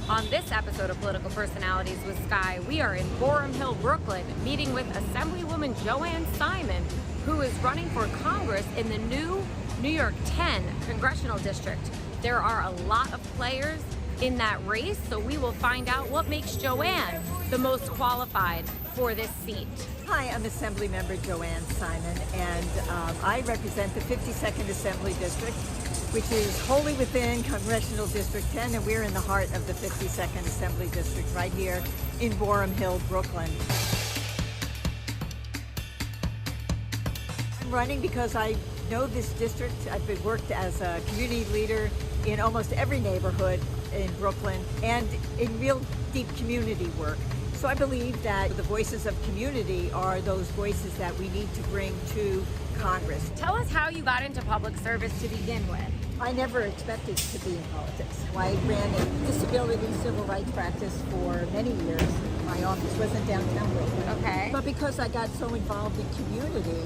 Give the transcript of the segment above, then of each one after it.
On this episode of Political Personalities with Sky, we are in Boerum Hill, Brooklyn, meeting with Assemblywoman Joanne Simon, who is running for Congress in the new NY-10 congressional district. There are a lot of players in that race, so we will find out what makes Joanne the most qualified for this seat. Hi, I'm Assemblymember Joanne Simon, and I represent the 52nd Assembly District, which is wholly within Congressional District 10, and we're in the heart of the 52nd Assembly District right here in Boerum Hill, Brooklyn. I'm running because I know this district. I've worked as a community leader in almost every neighborhood in Brooklyn and in real deep community work. So I believe that the voices of community are those voices that we need to bring to Congress. Tell us how you got into public service to begin with. I never expected to be in politics. I ran a disability civil rights practice for many years. My office was in downtown Brooklyn. Okay. But because I got so involved in community,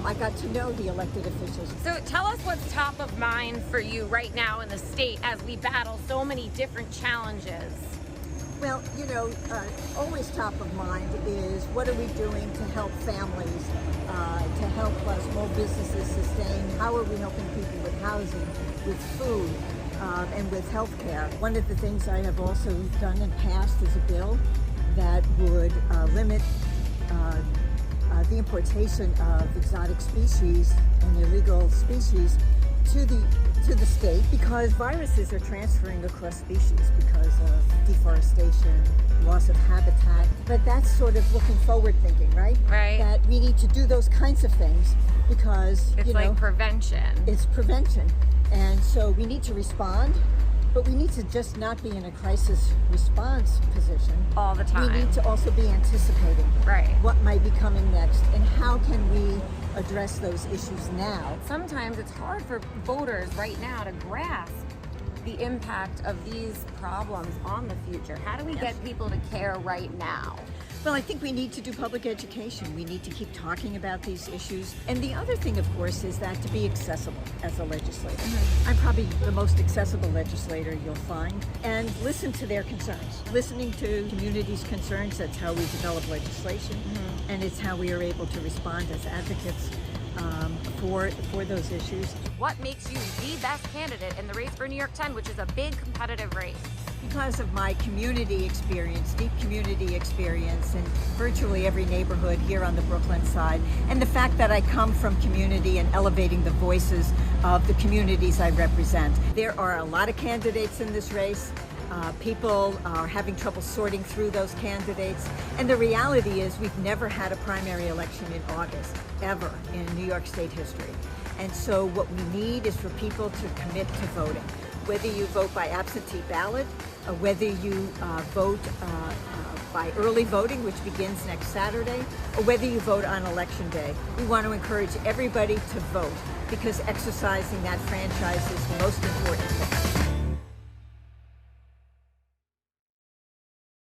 I got to know the elected officials. So tell us what's top of mind for you right now in the state as we battle so many different challenges. Well, you know, always top of mind is what are we doing to help families, to help small businesses sustain? How are we helping people with housing, with food, and with health care? One of the things I have also done and passed is a bill that would limit the importation of exotic species and illegal species to the state, because viruses are transferring across species because of deforestation, loss of habitat. But that's sort of looking forward thinking, right? Right. That we need to do those kinds of things because It's like prevention. It's prevention. And so we need to respond, but we need to just not be in a crisis response position. All the time. We need to also be anticipating what might be coming next and how can we address those issues now. Sometimes it's hard for voters right now to grasp the impact of these problems on the future. How do we get people to care right now? Well, I think we need to do public education. We need to keep talking about these issues. And the other thing, of course, is that to be accessible as a legislator. I'm probably the most accessible legislator you'll find. And listen to their concerns. Listening to communities' concerns, that's how we develop legislation. And it's how we are able to respond as advocates for those issues. What makes you the best candidate in the race for NY-10, which is a big competitive race? Because of my community experience, deep community experience in virtually every neighborhood here on the Brooklyn side, and the fact that I come from community and elevating the voices of the communities I represent. There are a lot of candidates in this race. People are having trouble sorting through those candidates. And the reality is we've never had a primary election in August, ever, in New York State history. And so what we need is for people to commit to voting. Whether you vote by absentee ballot, or whether you vote by early voting, which begins next Saturday, or whether you vote on Election Day. We want to encourage everybody to vote because exercising that franchise is the most important thing.